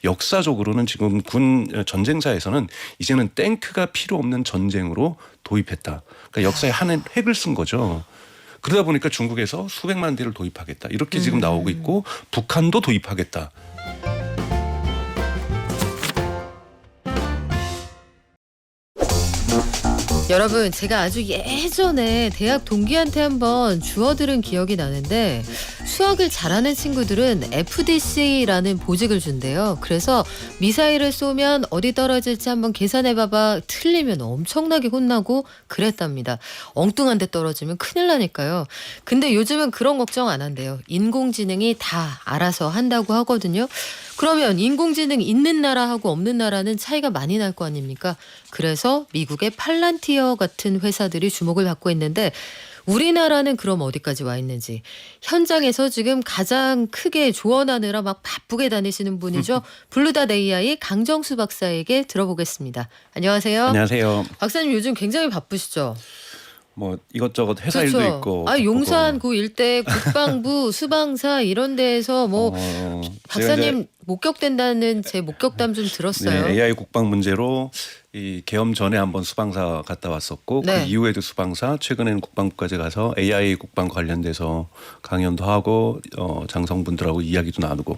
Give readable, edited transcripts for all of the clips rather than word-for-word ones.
역사적으로는 지금 군 전쟁사에서는 이제는 탱크가 필요 없는 전쟁으로 도입했다. 그러니까 역사의 한 획을 쓴 거죠. 그러다 보니까 중국에서 수백만 대를 도입하겠다. 이렇게 지금 나오고 있고 북한도 도입하겠다. 여러분, 제가 아주 예전에 대학 동기한테 한번 주워 들은 기억이 나는데 수학을 잘하는 친구들은 FDC라는 보직을 준대요. 그래서 미사일을 쏘면 어디 떨어질지 한번 계산해봐봐. 틀리면 엄청나게 혼나고 그랬답니다. 엉뚱한 데 떨어지면 큰일 나니까요. 근데 요즘은 그런 걱정 안 한대요. 인공지능이 다 알아서 한다고 하거든요. 그러면 인공지능 있는 나라하고 없는 나라는 차이가 많이 날 거 아닙니까? 그래서 미국의 팔란티어 같은 회사들이 주목을 받고 있는데 우리나라는 그럼 어디까지 와 있는지 현장에서 지금 가장 크게 조언하느라 막 바쁘게 다니시는 분이죠. 블루닷 AI 강정수 박사에게 들어보겠습니다. 안녕하세요. 안녕하세요. 박사님 요즘 굉장히 바쁘시죠? 뭐 이것저것 회사 그렇죠. 일도 있고. 용산 그 일대 국방부 수방사 이런 데에서 뭐 박사님 목격된다는 제 목격담 좀 들었어요. 네, AI 국방 문제로 이 계엄 전에 한번 수방사 갔다 왔었고 네. 그 이후에도 수방사, 최근에는 국방부까지 가서 AI 국방 관련돼서 강연도 하고 장성분들하고 이야기도 나누고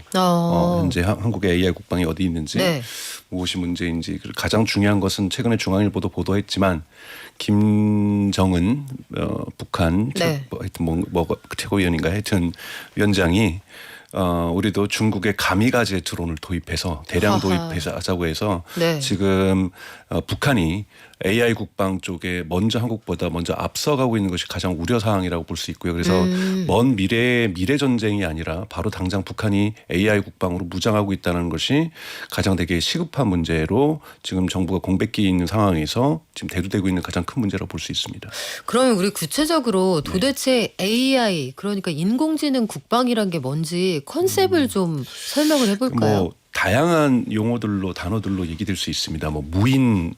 현재 한국의 AI 국방이 어디 있는지 네. 무엇이 문제인지. 가장 중요한 것은 최근에 중앙일보도 보도했지만 김정은 북한 네. 하여튼 뭐 최고위원인가 하여튼 위원장이 우리도 중국의 가미가제 드론을 도입해서 대량 도입하자고 해서 네. 지금 북한이 AI 국방 쪽에 먼저 한국보다 먼저 앞서가고 있는 것이 가장 우려 사항이라고 볼 수 있고요. 그래서 먼 미래 전쟁이 아니라 바로 당장 북한이 AI 국방으로 무장하고 있다는 것이 가장 되게 시급한 문제로 지금 정부가 공백기 있는 상황에서 지금 대두되고 있는 가장 큰 문제라고 볼 수 있습니다. 그러면 우리 구체적으로 도대체 AI 그러니까 인공지능 국방이란 게 뭔지 컨셉을 좀 설명을 해볼까요? 뭐 다양한 용어들로 단어들로 얘기될 수 있습니다. 뭐 무인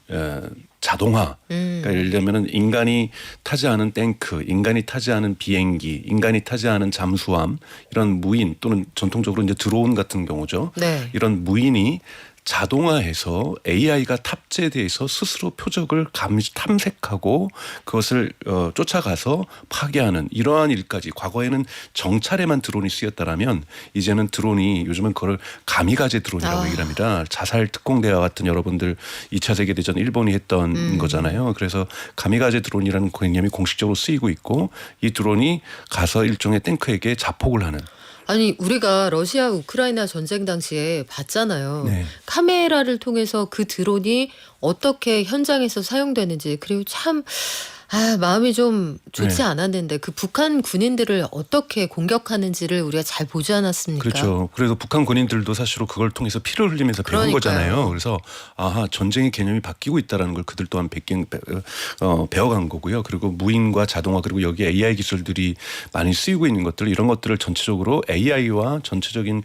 자동화. 그러니까 예를 들면은 인간이 타지 않은 탱크, 인간이 타지 않은 비행기, 인간이 타지 않은 잠수함 이런 무인 또는 전통적으로 이제 드론 같은 경우죠. 네. 이런 무인이 자동화해서 AI가 탑재돼서 스스로 표적을 탐색하고 그것을 쫓아가서 파괴하는 이러한 일까지. 과거에는 정찰에만 드론이 쓰였다라면 이제는 드론이 요즘은 그걸 가미가제 드론이라고 얘기를 합니다. 자살 특공대와 같은 여러분들 2차 세계대전 일본이 했던 거잖아요. 그래서 가미가제 드론이라는 개념이 공식적으로 쓰이고 있고 이 드론이 가서 일종의 탱크에게 자폭을 하는. 아니 우리가 러시아 우크라이나 전쟁 당시에 봤잖아요. 네. 카메라를 통해서 그 드론이 어떻게 현장에서 사용되는지 그리고 참 마음이 좀 좋지 네. 않았는데 그 북한 군인들을 어떻게 공격하는지를 우리가 잘 보지 않았습니까? 그렇죠. 그래서 북한 군인들도 사실은 그걸 통해서 피를 흘리면서 배운 그러니까요. 거잖아요. 그래서 전쟁의 개념이 바뀌고 있다는 걸 그들 또한 배워간 거고요. 그리고 무인과 자동화 그리고 여기에 AI 기술들이 많이 쓰이고 있는 것들 이런 것들을 전체적으로 AI와 전체적인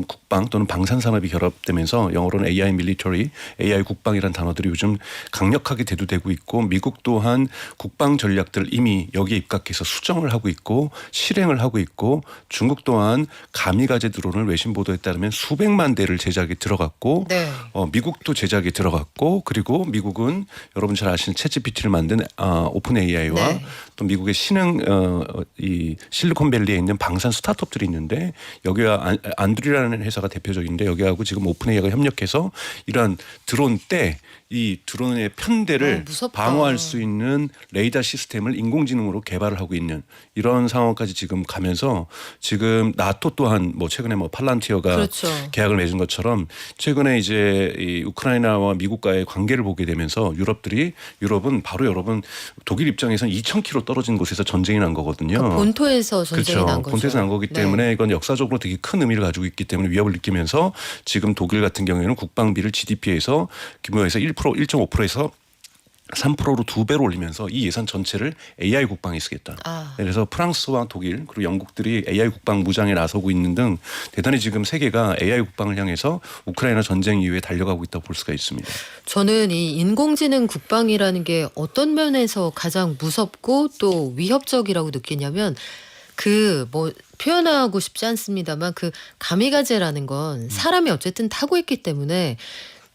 국방 또는 방산산업이 결합되면서 영어로는 AI 밀리터리, AI 국방이라는 단어들이 요즘 강력하게 대두되고 있고 미국 또한 국방 전략들을 이미 여기에 입각해서 수정을 하고 있고 실행을 하고 있고 중국 또한 가미가제 드론을 외신 보도에 따르면 수백만 대를 제작에 들어갔고 네. 미국도 제작에 들어갔고 그리고 미국은 여러분 잘 아시는 챗GPT를 만든 오픈 AI와 네. 또 미국의 신흥 이 실리콘밸리에 있는 방산 스타트업들이 있는데 여기와 안드리라는 회사가 대표적인데 여기하고 지금 오픈 AI가 협력해서 이러한 드론 때 이 드론의 편대를 방어할 수 있는 레이더 시스템을 인공지능으로 개발을 하고 있는 이런 상황까지 지금 가면서 지금 나토 또한 뭐 최근에 뭐 팔란티어가 그렇죠. 계약을 맺은 것처럼 최근에 이제 이 우크라이나와 미국과의 관계를 보게 되면서 유럽은 바로 여러분 독일 입장에서는 2,000km 떨어진 곳에서 전쟁이 난 거거든요. 그러니까 본토에서 전쟁이 그렇죠. 난 거죠. 본토에서 난 거기 때문에 네. 이건 역사적으로 되게 큰 의미를 가지고 있기 때문에 위협을 느끼면서 지금 독일 같은 경우에는 국방비를 GDP에서 규모에서 1.5%에서 3%로 2배로 올리면서 이 예산 전체를 AI 국방에 쓰겠다. 그래서 프랑스와 독일 그리고 영국들이 AI 국방 무장에 나서고 있는 등 대단히 지금 세계가 AI 국방을 향해서 우크라이나 전쟁 이후에 달려가고 있다고 볼 수가 있습니다. 저는 이 인공지능 국방이라는 게 어떤 면에서 가장 무섭고 또 위협적이라고 느끼냐면 그 뭐 표현하고 싶지 않습니다만 그 가미가제라는 건 사람이 어쨌든 타고 있기 때문에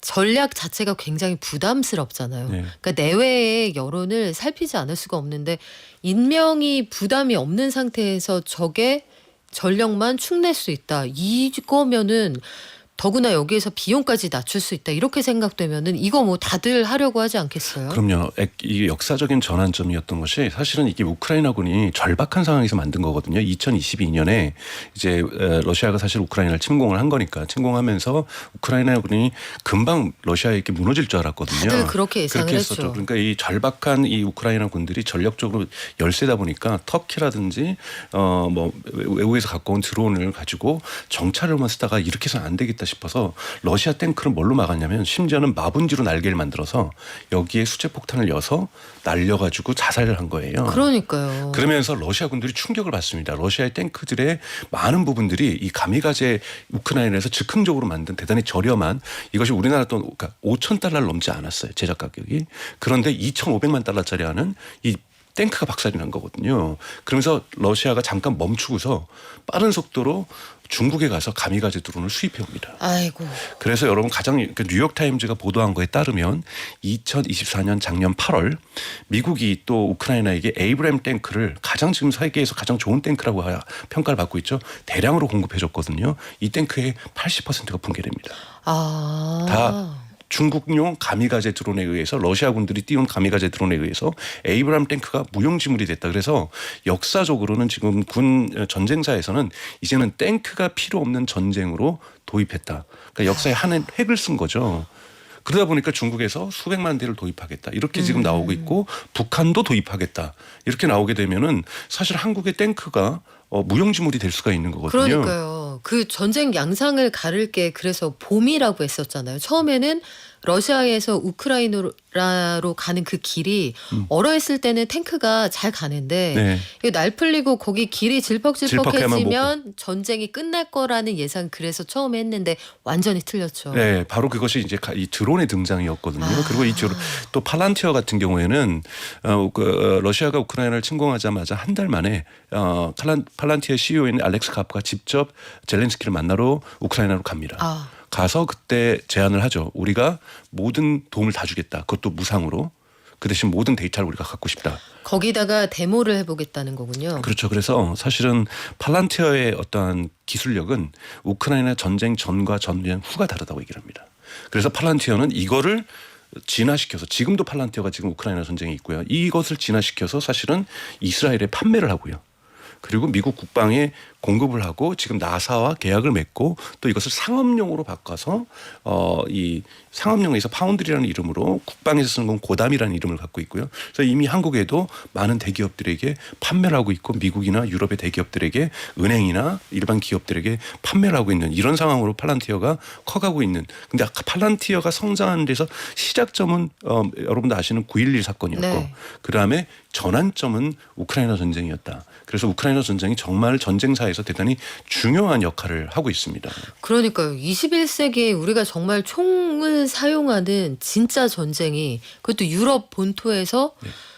전략 자체가 굉장히 부담스럽잖아요. 네. 그러니까 내외의 여론을 살피지 않을 수가 없는데 인명이 부담이 없는 상태에서 적의 전력만 축낼 수 있다. 이거면은 더구나 여기에서 비용까지 낮출 수 있다. 이렇게 생각되면은 이거 뭐 다들 하려고 하지 않겠어요? 그럼요. 이 역사적인 전환점이었던 것이 사실은 이게 우크라이나군이 절박한 상황에서 만든 거거든요. 2022년에 이제 러시아가 사실 우크라이나를 침공을 한 거니까 침공하면서 우크라이나군이 금방 러시아에게 무너질 줄 알았거든요. 다들 그렇게 예상을 그렇게 했죠. 했었죠. 그러니까 이 절박한 이 우크라이나 군들이 전력적으로 열세다 보니까 터키라든지 뭐 외국에서 갖고 온 드론을 가지고 정찰로만 쓰다가 이렇게 해서는 안 되겠다 싶어서 러시아 탱크를 뭘로 막았냐면 심지어는 마분지로 날개를 만들어서 여기에 수제폭탄을 여서 날려가지고 자살을 한 거예요. 그러니까요. 그러면서 러시아 군들이 충격을 받습니다. 러시아의 탱크들의 많은 부분들이 이 가미가제 우크라이나에서 즉흥적으로 만든 대단히 저렴한 이것이 우리나라 돈 그러니까 5,000달러를 넘지 않았어요. 제작 가격이. 그런데 2,500만 달러짜리 하는 이 탱크가 박살이 난 거거든요. 그러면서 러시아가 잠깐 멈추고서 빠른 속도로 중국에 가서 가미가제 드론을 수입해 옵니다. 아이고. 그래서 여러분 그러니까 뉴욕타임즈가 보도한 거에 따르면 2024년 작년 8월 미국이 또 우크라이나에게 에이브램 탱크를 지금 세계에서 가장 좋은 탱크라고 평가를 받고 있죠. 대량으로 공급해줬거든요. 이 탱크의 80%가 붕괴됩니다. 다 중국용 가미가제 드론에 의해서 러시아군들이 띄운 가미가제 드론에 의해서 에이브람 탱크가 무용지물이 됐다. 그래서 역사적으로는 지금 군 전쟁사에서는 이제는 탱크가 필요 없는 전쟁으로 도입했다. 그러니까 역사에 한 획을 쓴 거죠. 그러다 보니까 중국에서 수백만 대를 도입하겠다. 이렇게 지금 나오고 있고 북한도 도입하겠다. 이렇게 나오게 되면은 사실 한국의 탱크가 무용지물이 될 수가 있는 거거든요. 그러니까요. 그 전쟁 양상을 가를 게 그래서 봄이라고 했었잖아요. 처음에는 러시아에서 우크라이나로 가는 그 길이 얼어있을 때는 탱크가 잘 가는데 네. 이거 날 풀리고 거기 길이 질퍽해야만 질퍽해지면 전쟁이 끝날 거라는 예상 그래서 처음에 했는데 완전히 틀렸죠. 네, 바로 그것이 이제 이 드론의 등장이었거든요. 그리고 이 드론 또 팔란티어 같은 경우에는 러시아가 우크라이나를 침공하자마자 한 달 만에 팔란티어 CEO인 알렉스 카프가 직접 젤렌스키를 만나러 우크라이나로 갑니다. 가서 그때 제안을 하죠. 우리가 모든 도움을 다 주겠다. 그것도 무상으로. 그 대신 모든 데이터를 우리가 갖고 싶다. 거기다가 데모를 해보겠다는 거군요. 그렇죠. 그래서 사실은 팔란티어의 어떠한 기술력은 우크라이나 전쟁 전과 전쟁 후가 다르다고 얘기를 합니다. 그래서 팔란티어는 이거를 진화시켜서 지금도 팔란티어가 지금 우크라이나 전쟁에 있고요. 이것을 진화시켜서 사실은 이스라엘에 판매를 하고요. 그리고 미국 국방에 공급을 하고 지금 나사와 계약을 맺고 또 이것을 상업용으로 바꿔서 이 상업용에서 파운드리라는 이름으로 국방에서 쓰는 건 고담이라는 이름을 갖고 있고요. 그래서 이미 한국에도 많은 대기업들에게 판매를 하고 있고 미국이나 유럽의 대기업들에게 은행이나 일반 기업들에게 판매를 하고 있는 이런 상황으로 팔란티어가 커가고 있는. 근데 아까 팔란티어가 성장하는 데서 시작점은 여러분도 아시는 9.11 사건이었고 네. 그다음에 전환점은 우크라이나 전쟁이었다. 그래서 우크라이나 전쟁이 정말 전쟁사에서 대단히 중요한 역할을 하고 있습니다. 그러니까요. 21세기에 우리가 정말 총을 사용하는 진짜 전쟁이 그것도 유럽 본토에서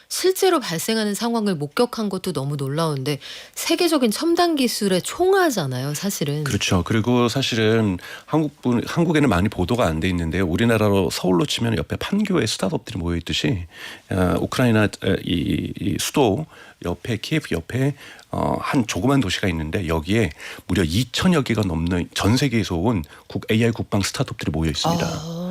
실제로 발생하는 상황을 목격한 것도 너무 놀라운데 세계적인 첨단 기술의 총화잖아요, 사실은. 그렇죠. 그리고 사실은 한국에는 많이 보도가 안 돼 있는데요. 우리나라로 서울로 치면 옆에 판교에 스타트업들이 모여 있듯이 우크라이나 이 수도 옆에 키예프 옆에 한 조그만 도시가 있는데 여기에 무려 2,000여 개가 넘는 전 세계에서 온 AI 국방 스타트업들이 모여 있습니다.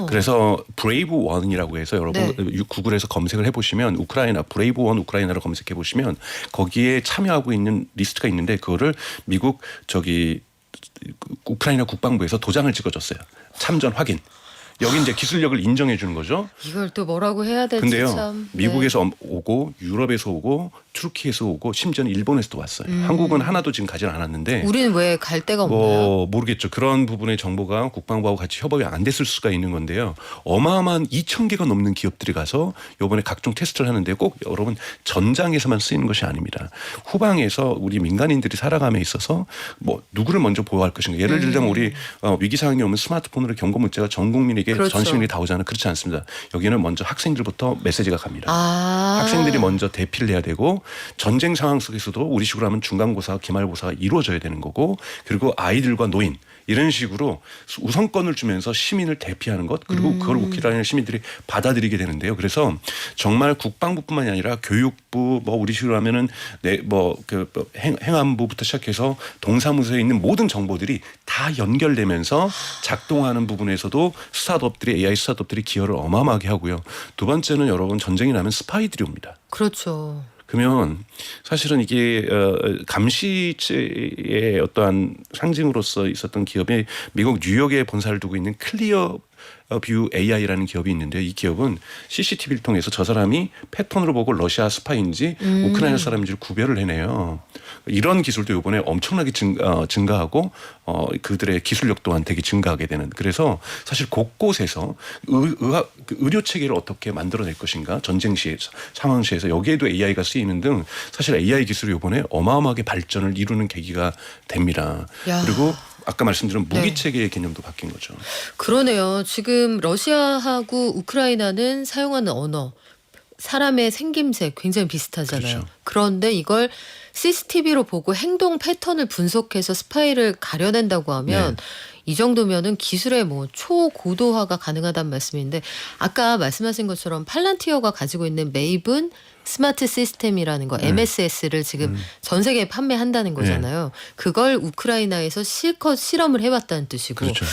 그래서 브레이브 원이라고 해서 여러분 구글에서 검색을 해보시면 우크라이나 브레이브 원 우크라이나를 검색해 보시면 거기에 참여하고 있는 리스트가 있는데 그거를 미국 우크라이나 국방부에서 도장을 찍어줬어요. 참전 확인. 여기 이제 기술력을 인정해 주는 거죠. 이걸 또 뭐라고 해야 될지 근데요, 참. 미국에서 오고 유럽에서 오고 투르키에서 오고 심지어는 일본에서도 왔어요. 한국은 하나도 지금 가지 않았는데. 우리는 왜 갈 데가 없나요? 모르겠죠. 그런 부분의 정보가 국방부하고 같이 협업이 안 됐을 수가 있는 건데요. 어마어마한 2,000개가 넘는 기업들이 가서 이번에 각종 테스트를 하는데 꼭 여러분 전장에서만 쓰이는 것이 아닙니다. 후방에서 우리 민간인들이 살아감에 있어서 뭐 누구를 먼저 보호할 것인가. 예를 들자면 우리 위기 상황이 오면 스마트폰으로 경고 문자가 전 국민에게 이렇게 그렇죠. 전 시민이 다 오잖아요. 그렇지 않습니다. 여기는 먼저 학생들부터 메시지가 갑니다. 아. 학생들이 먼저 대피를 해야 되고 전쟁 상황 속에서도 우리 식으로 하면 중간고사, 기말고사가 이루어져야 되는 거고 그리고 아이들과 노인 이런 식으로 우선권을 주면서 시민을 대피하는 것 그리고 그걸 우크라이나 시민들이 받아들이게 되는데요. 그래서 정말 국방부뿐만이 아니라 교육부 뭐 우리 식으로 하면은 행안부부터 시작해서 동사무소에 있는 모든 정보들이 다 연결되면서 작동하는 부분에서도 스타트업들이 AI 스타트업들이 기여를 어마어마하게 하고요. 두 번째는 여러분 전쟁이 나면 스파이들이 옵니다. 그렇죠. 그러면 사실은 이게 감시체의 어떠한 상징으로서 있었던 기업이 미국 뉴욕에 본사를 두고 있는 클리어 뷰 AI라는 기업이 있는데 이 기업은 CCTV를 통해서 저 사람이 패턴으로 보고 러시아 스파이인지 우크라이나 사람인지를 구별을 해내요. 이런 기술도 이번에 엄청나게 증가하고 그들의 기술력 또한 되게 증가하게 되는. 그래서 사실 곳곳에서 의료 체계를 어떻게 만들어낼 것인가 전쟁 시에 상황 시에서 여기에도 AI가 쓰이는 등 사실 AI 기술이 이번에 어마어마하게 발전을 이루는 계기가 됩니다. 야. 그리고 아까 말씀드린 무기 네. 체계의 개념도 바뀐 거죠. 그러네요. 지금 러시아하고 우크라이나는 사용하는 언어, 사람의 생김새 굉장히 비슷하잖아요. 그렇죠. 그런데 이걸 CCTV로 보고 행동 패턴을 분석해서 스파이를 가려낸다고 하면 이 정도면은 기술의 뭐 초고도화가 가능하다는 말씀인데 아까 말씀하신 것처럼 팔란티어가 가지고 있는 메이븐 스마트 시스템이라는 거 MSS를 지금 전 세계에 판매한다는 거잖아요. 그걸 우크라이나에서 실컷 실험을 해봤다는 뜻이고. 그렇죠.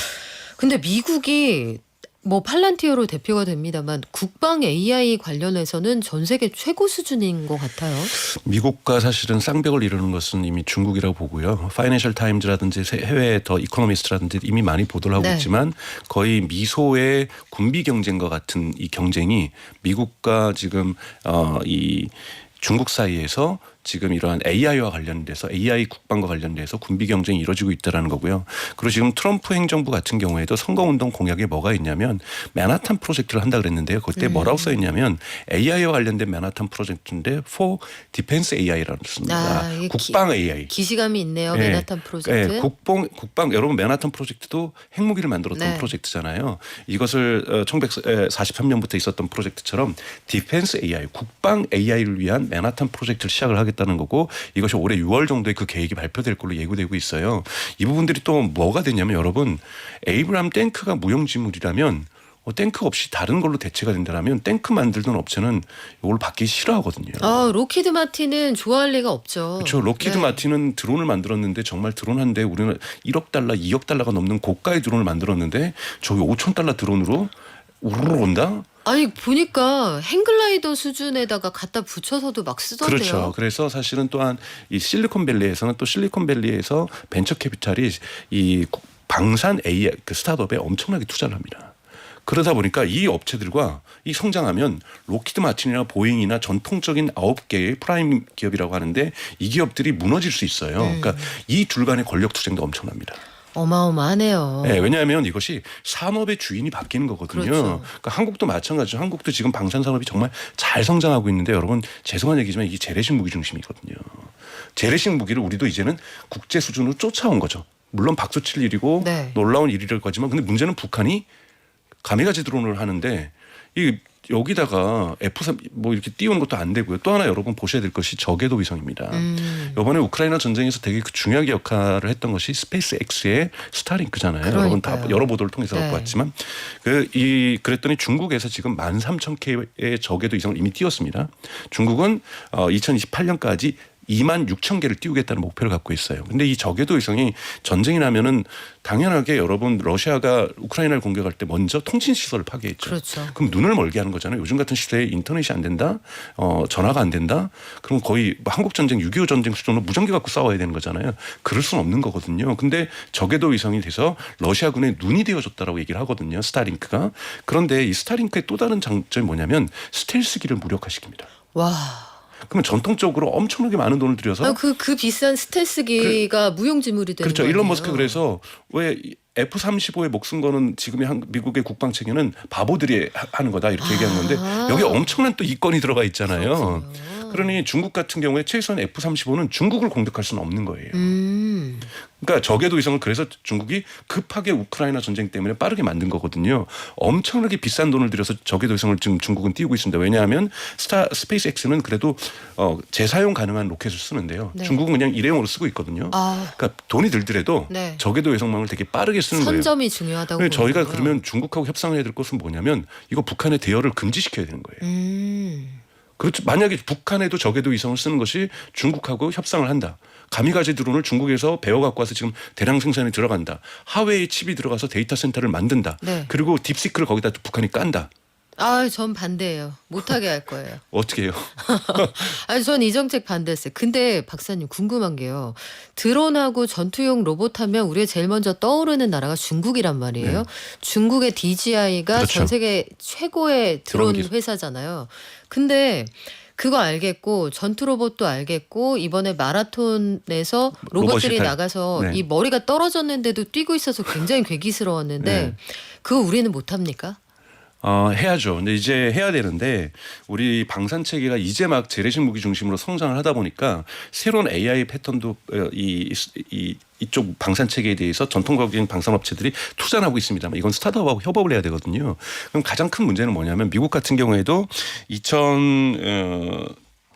근데 미국이 뭐 팔란티어로 대표가 됩니다만 국방 AI 관련해서는 전 세계 최고 수준인 것 같아요. 미국과 사실은 쌍벽을 이루는 것은 이미 중국이라고 보고요. 파이낸셜 타임즈라든지 해외 더 이코노미스트라든지 이미 많이 보도를 하고 네. 있지만 거의 미소의 군비 경쟁과 같은 이 경쟁이 미국과 지금 이 중국 사이에서 지금 이러한 AI와 관련돼서 AI 국방과 관련돼서 군비 경쟁이 이루어지고 있다는 거고요. 그리고 지금 트럼프 행정부 같은 경우에도 선거운동 공약에 뭐가 있냐면 맨하탄 프로젝트를 한다 그랬는데요. 그때 뭐라고 써 있냐면 AI와 관련된 맨하탄 프로젝트인데 for defense AI라는 씁니다. 이게 국방 AI. 기시감이 있네요. 네. 맨하탄 프로젝트. 네, 국방 여러분 맨하탄 프로젝트도 핵무기를 만들었던 네. 프로젝트잖아요. 이것을 1943년부터 있었던 프로젝트처럼 디펜스 AI, 국방 AI를 위한 맨하탄 프로젝트를 시작을 하겠다는 거고 이것이 올해 6월 정도에 그 계획이 발표될 걸로 예고되고 있어요. 이 부분들이 또 뭐가 되냐면 여러분 에이브람 탱크가 무용지물이라면 탱크 없이 다른 걸로 대체가 된다면 탱크 만들던 업체는 이걸 받기 싫어하거든요. 로키드 마틴은 좋아할 리가 없죠. 그렇죠. 록히드 네. 마틴은 드론을 만들었는데 정말 드론 한 대 우리는 1억 달러, 2억 달러가 넘는 고가의 드론을 만들었는데 저기 5천 달러 드론으로 우르르 온다? 아니 보니까 행글라이더 수준에다가 갖다 붙여서도 막 쓰던데요. 그렇죠. 그래서 사실은 또한 이 실리콘밸리에서는 또 실리콘밸리에서 벤처 캐피탈이 이 방산 AI 그 스타트업에 엄청나게 투자를 합니다. 그러다 보니까 이 업체들과 이 성장하면 록히드 마틴이나 보잉이나 전통적인 9개의 프라임 기업이라고 하는데 이 기업들이 무너질 수 있어요. 그러니까 이 둘 간의 권력 투쟁도 엄청납니다. 어마어마하네요. 네, 왜냐하면 이것이 산업의 주인이 바뀌는 거거든요. 그렇죠. 그러니까 한국도 마찬가지죠. 한국도 지금 방산 산업이 정말 잘 성장하고 있는데 여러분 죄송한 얘기지만 이게 재래식 무기 중심이거든요. 재래식 무기를 우리도 이제는 국제 수준으로 쫓아온 거죠. 물론 박수 칠 일이고 네. 놀라운 일이랄 거지만 근데 문제는 북한이 가메가지 드론을 하는데 이 여기다가 F3 뭐 이렇게 띄우는 것도 안 되고요. 또 하나 여러분 보셔야 될 것이 저궤도 위성입니다. 이번에 우크라이나 전쟁에서 되게 중요하게 역할을 했던 것이 스페이스 X의 스타링크잖아요. 여러분 다 여러 보도를 통해서 네. 갖고 왔지만 그랬더니 중국에서 지금 13,000개의 저궤도 위성을 이미 띄웠습니다. 중국은 2028년까지 26,000개를 띄우겠다는 목표를 갖고 있어요. 근데 이 저궤도 위성이 전쟁이 나면은 당연하게 여러분 러시아가 우크라이나를 공격할 때 먼저 통신 시설을 파괴했죠. 그렇죠. 그럼 눈을 멀게 하는 거잖아요. 요즘 같은 시대에 인터넷이 안 된다, 전화가 안 된다. 그럼 거의 뭐 한국 전쟁, 6.25 전쟁 수준으로 무전기 갖고 싸워야 되는 거잖아요. 그럴 수는 없는 거거든요. 근데 저궤도 위성이 돼서 러시아군의 눈이 되어줬다라고 얘기를 하거든요. 스타링크가. 그런데 이 스타링크의 또 다른 장점이 뭐냐면 스텔스기를 무력화시킵니다. 와. 그러면 전통적으로 엄청나게 많은 돈을 들여서 그 비싼 스텔스기가 무용지물이 되는 그렇죠. 거예요. 일론 머스크 그래서 왜 F-35에 목숨 거는 지금의 미국의 국방 체계는 바보들이 하는 거다 이렇게 얘기한 건데 여기 엄청난 또 이권이 들어가 있잖아요. 그렇군요. 그러니 중국 같은 경우에 최소한 F-35는 중국을 공격할 수는 없는 거예요. 그러니까 저궤도 위성을 그래서 중국이 급하게 우크라이나 전쟁 때문에 빠르게 만든 거거든요. 엄청나게 비싼 돈을 들여서 저궤도 위성을 지금 중국은 띄우고 있습니다. 왜냐하면 스페이스X는 그래도 재사용 가능한 로켓을 쓰는데요. 네. 중국은 그냥 일회용으로 쓰고 있거든요. 그러니까 돈이 들더라도 네. 저궤도 위성망을 되게 빠르게 쓰는 거예요. 선점이 중요하다고. 그래서 저희가 보는군요. 그러면 중국하고 협상을 해야 될 것은 뭐냐면 이거 북한의 대여를 금지시켜야 되는 거예요. 그렇죠. 만약에 북한에도 저궤도 위성을 쓰는 것이 중국하고 협상을 한다. 가미가제 드론을 중국에서 배워 갖고 와서 지금 대량 생산에 들어간다. 하웨이 칩이 들어가서 데이터 센터를 만든다. 네. 그리고 딥시크를 거기다 또 북한이 깐다. 전 반대예요. 못하게 할 거예요. 어떻게 해요? 아니, 전 이 정책 반대했어요. 근데 박사님 궁금한 게요. 드론하고 전투용 로봇 하면 우리가 제일 먼저 떠오르는 나라가 중국이란 말이에요. 네. 중국의 DJI가 그렇죠. 전 세계 최고의 드론 드론 기술. 회사잖아요. 근데 그거 알겠고 전투 로봇도 알겠고 이번에 마라톤에서 로봇들이 로봇이 나가서 네. 이 머리가 떨어졌는데도 뛰고 있어서 굉장히 괴기스러웠는데 네. 그거 우리는 못합니까? 해야죠. 근데 이제 해야 되는데 우리 방산 체계가 이제 막 재래식 무기 중심으로 성장을 하다 보니까 새로운 AI 패턴도 이쪽 방산 체계에 대해서 전통적인 방산업체들이 투자를 하고 있습니다만 이건 스타트업하고 협업을 해야 되거든요. 그럼 가장 큰 문제는 뭐냐면 미국 같은 경우에도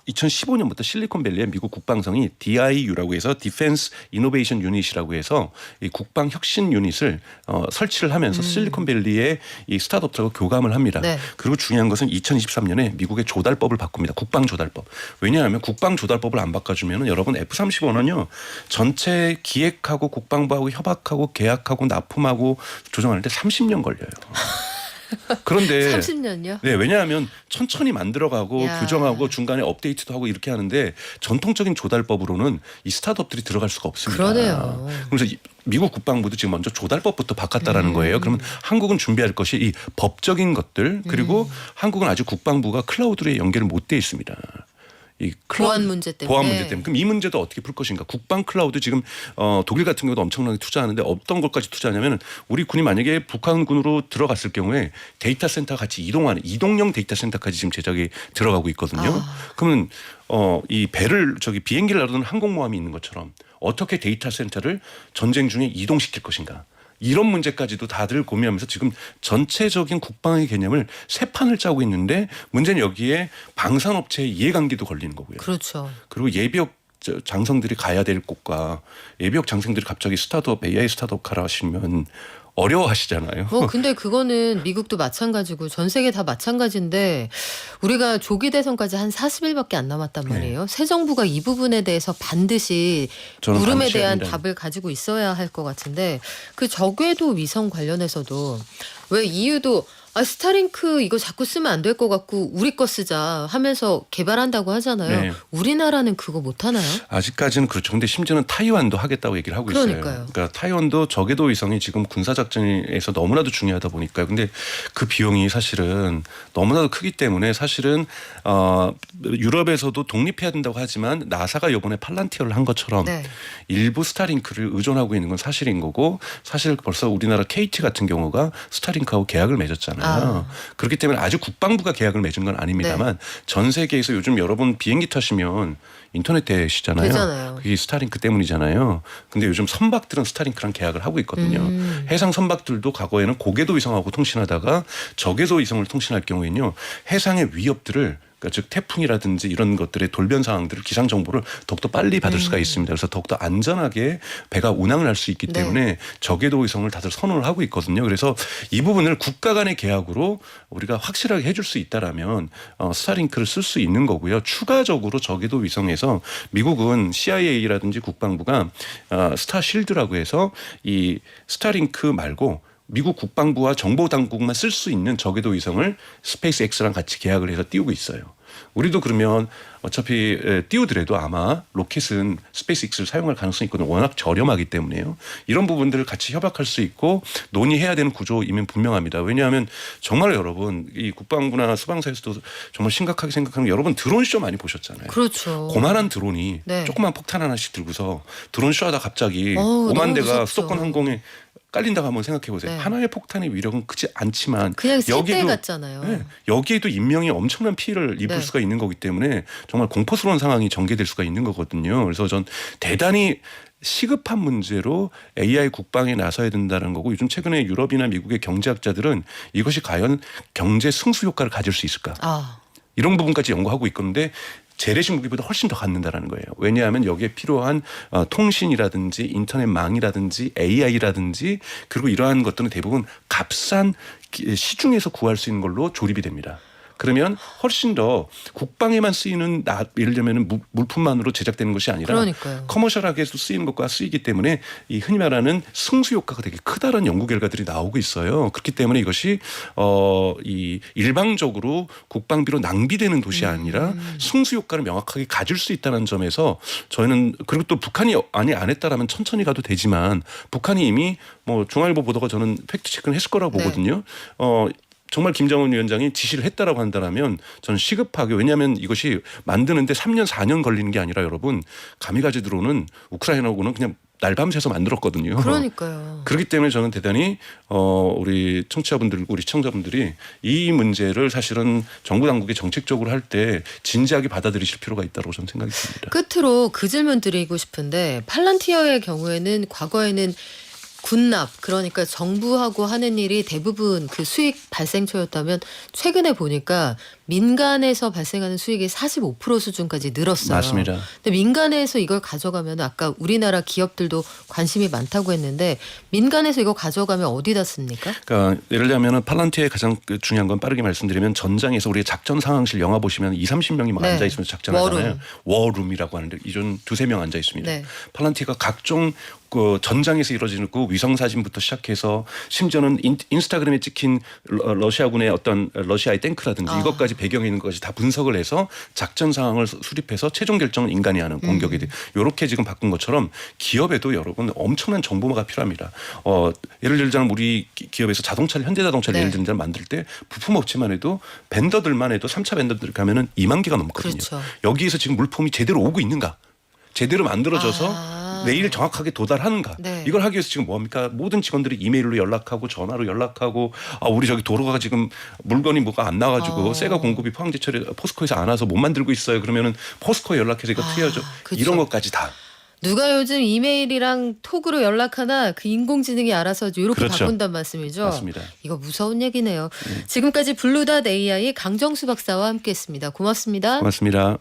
2015년부터 실리콘밸리에 미국 국방성이 DIU라고 해서 Defense Innovation Unit이라고 해서 이 국방 혁신 유닛을 설치를 하면서 실리콘밸리의 이 스타트업들하고 교감을 합니다. 네. 그리고 중요한 것은 2023년에 미국의 조달법을 바꿉니다. 국방 조달법. 왜냐하면 국방 조달법을 안 바꿔주면 여러분 F-35는요 전체 기획하고 국방부하고 협약하고 계약하고 납품하고 조정하는데 30년 걸려요. 그런데 30년요? 네, 왜냐하면 천천히 만들어가고 야. 교정하고 중간에 업데이트도 하고 이렇게 하는데 전통적인 조달법으로는 이 스타트업들이 들어갈 수가 없습니다. 그러네요. 그래서 미국 국방부도 지금 먼저 조달법부터 바꿨다라는 거예요. 그러면 한국은 준비할 것이 이 법적인 것들 그리고 한국은 아직 국방부가 클라우드에 연결을 못 돼 있습니다. 이 보안 문제 때문에. 보안 문제 때문에. 그럼 이 문제도 어떻게 풀 것인가? 국방 클라우드 지금 독일 같은 경우도 엄청나게 투자하는데 어떤 것까지 투자하냐면 우리 군이 만약에 북한군으로 들어갔을 경우에 데이터 센터 같이 이동하는 이동형 데이터 센터까지 지금 제작이 들어가고 있거든요. 그러면 이 비행기를 나르는 항공모함이 있는 것처럼 어떻게 데이터 센터를 전쟁 중에 이동시킬 것인가? 이런 문제까지도 다들 고민하면서 지금 전체적인 국방의 개념을 새 판을 짜고 있는데 문제는 여기에 방산업체의 이해관계도 걸리는 거고요. 그렇죠. 그리고 예비역 장성들이 가야 될 곳과 예비역 장성들이 갑자기 AI 스타트업 가라 하시면 어려워하시잖아요. 근데 그거는 미국도 마찬가지고 전 세계 다 마찬가지인데 우리가 조기 대선까지 한 40일밖에 안 남았단 말이에요. 새 정부가 이 부분에 대해서 반드시 저는 물음에 반드시 대한 해야 답을 가지고 있어야 할 것 같은데 그 저궤도 위성 관련해서도 왜 EU도 스타링크 이거 자꾸 쓰면 안 될 것 같고 우리 거 쓰자 하면서 개발한다고 하잖아요. 네. 우리나라는 그거 못 하나요? 아직까지는 그렇죠. 근데 심지어는 타이완도 하겠다고 얘기를 하고 있어요. 그러니까요. 그러니까 타이완도 저궤도 위성이 지금 군사작전에서 너무나도 중요하다 보니까 근데 그 비용이 사실은 너무나도 크기 때문에 사실은 유럽에서도 독립해야 된다고 하지만 나사가 이번에 팔란티어를 한 것처럼 네. 일부 스타링크를 의존하고 있는 건 사실인 거고 사실 벌써 우리나라 KT 같은 경우가 스타링크하고 계약을 맺었잖아요. 그렇기 때문에 아직 국방부가 계약을 맺은 건 아닙니다만 전 세계에서 요즘 여러분 비행기 타시면 인터넷 되시잖아요. 되잖아요. 그게 스타링크 때문이잖아요. 근데 요즘 선박들은 스타링크랑 계약을 하고 있거든요. 해상 선박들도 과거에는 고궤도 위성하고 통신하다가 저궤도 위성을 통신할 경우에는요. 해상의 위협들을 그러니까 즉 태풍이라든지 이런 것들의 돌변 상황들을 기상 정보를 더욱더 빨리 받을 수가 있습니다. 그래서 더욱더 안전하게 배가 운항을 할 수 있기 네. 때문에 저궤도 위성을 다들 선호를 하고 있거든요. 그래서 이 부분을 국가 간의 계약으로 우리가 확실하게 해줄 수 있다라면 스타링크를 쓸 수 있는 거고요. 추가적으로 저궤도 위성에서 미국은 CIA라든지 국방부가 스타쉴드라고 해서 이 스타링크 말고 미국 국방부와 정보 당국만 쓸 수 있는 저궤도 위성을 스페이스X랑 같이 계약을 해서 띄우고 있어요. 우리도 그러면 어차피 띄우더라도 아마 로켓은 스페이스X를 사용할 가능성이 있거든요. 워낙 저렴하기 때문에요. 이런 부분들을 같이 협약할 수 있고 논의해야 되는 구조이면 분명합니다. 왜냐하면 정말 여러분 이 국방부나 수방사에서도 정말 심각하게 생각하는 게 여러분 드론쇼 많이 보셨잖아요. 그렇죠. 고만한 드론이 네. 조그만 폭탄 하나씩 들고서 드론쇼 하다 갑자기 너무 5만 대가 무섭죠. 수도권 항공에 깔린다고 한번 생각해 보세요. 네. 하나의 폭탄의 위력은 크지 않지만 그냥 새떼 같잖아요. 네, 여기에도 인명이 엄청난 피해를 입을 네. 수가 있는 거기 때문에 정말 공포스러운 상황이 전개될 수가 있는 거거든요. 그래서 전 대단히 시급한 문제로 AI 국방에 나서야 된다는 거고 요즘 최근에 유럽이나 미국의 경제학자들은 이것이 과연 경제 승수 효과를 가질 수 있을까? 아, 이런 부분까지 연구하고 있건데 재래식 무기보다 훨씬 더 갖는다라는 거예요. 왜냐하면 여기에 필요한 통신이라든지 인터넷망이라든지 AI라든지 그리고 이러한 것들은 대부분 값싼 시중에서 구할 수 있는 걸로 조립이 됩니다. 그러면 훨씬 더 국방에만 쓰이는 예를 들면 물품만으로 제작되는 것이 아니라 그러니까요. 커머셜하게도 쓰이는 것과 쓰이기 때문에 이 흔히 말하는 승수 효과가 되게 크다는 연구 결과들이 나오고 있어요. 그렇기 때문에 이것이 이 일방적으로 국방비로 낭비되는 것이 아니라 승수 효과를 명확하게 가질 수 있다는 점에서 저희는 그리고 또 북한이 아니 안 했다라면 천천히 가도 되지만 북한이 이미 뭐 중앙일보 보도가 저는 팩트 체크는 했을 거라고 네. 보거든요. 정말 김정은 위원장이 지시를 했다라고 한다면 저는 시급하게 왜냐하면 이것이 만드는데 3년 4년 걸리는 게 아니라 여러분 가미가제 드론은 우크라이나하고는 그냥 날밤새서 만들었거든요. 그러니까요. 그렇기 때문에 저는 대단히 우리 청취자분들 우리 시청자분들이 이 문제를 사실은 정부 당국이 정책적으로 할 때 진지하게 받아들이실 필요가 있다고 저는 생각이 듭니다. 끝으로 그 질문 드리고 싶은데 팔란티어의 경우에는 과거에는 군납 그러니까 정부하고 하는 일이 대부분 그 수익 발생처였다면 최근에 보니까 민간에서 발생하는 수익이 45% 수준까지 늘었어요. 맞습니다. 근데 민간에서 이걸 가져가면 아까 우리나라 기업들도 관심이 많다고 했는데 민간에서 이거 가져가면 어디다 씁니까? 그러니까 예를 들면 팔란티의 가장 중요한 건 빠르게 말씀드리면 전장에서 우리 작전 상황실 영화 보시면 2~30명이 막 네. 앉아 있으면서 작전하잖아요. 워룸. 워룸이라고 하는데 이전 2~3명 앉아 있습니다. 네. 팔란티가 각종 그 전장에서 이루어지는 그 위성 사진부터 시작해서 심지어는 인스타그램에 찍힌 러시아군의 어떤 러시아의 탱크라든지 이것까지 배경에 있는 것까지 다 분석을 해서 작전 상황을 수립해서 최종 결정은 인간이 하는 공격에 대해 이렇게 지금 바꾼 것처럼 기업에도 여러분 엄청난 정보가 필요합니다. 예를 들자면 우리 기업에서 자동차를 현대자동차를 네. 예를 들자면 만들 때 부품 업체만 해도 벤더들만 해도 3차 벤더들 가면은 2만 개가 넘거든요. 그렇죠. 여기에서 지금 물품이 제대로 오고 있는가? 제대로 만들어져서 내일 정확하게 도달하는가? 네. 이걸 하기 위해서 지금 뭡니까? 모든 직원들이 이메일로 연락하고 전화로 연락하고 우리 저기 도로가 지금 물건이 뭐가 안 나가지고 새가 공급이 포항제철에 포스코에서 안 와서 못 만들고 있어요. 그러면은 포스코에 연락해서 이거 트여줘. 그쵸. 이런 것까지 다. 누가 요즘 이메일이랑 톡으로 연락하나 그 인공지능이 알아서 이렇게 그렇죠. 바꾼단 말씀이죠. 맞습니다. 이거 무서운 얘기네요. 지금까지 블루닷 AI 강정수 박사와 함께했습니다. 고맙습니다. 고맙습니다.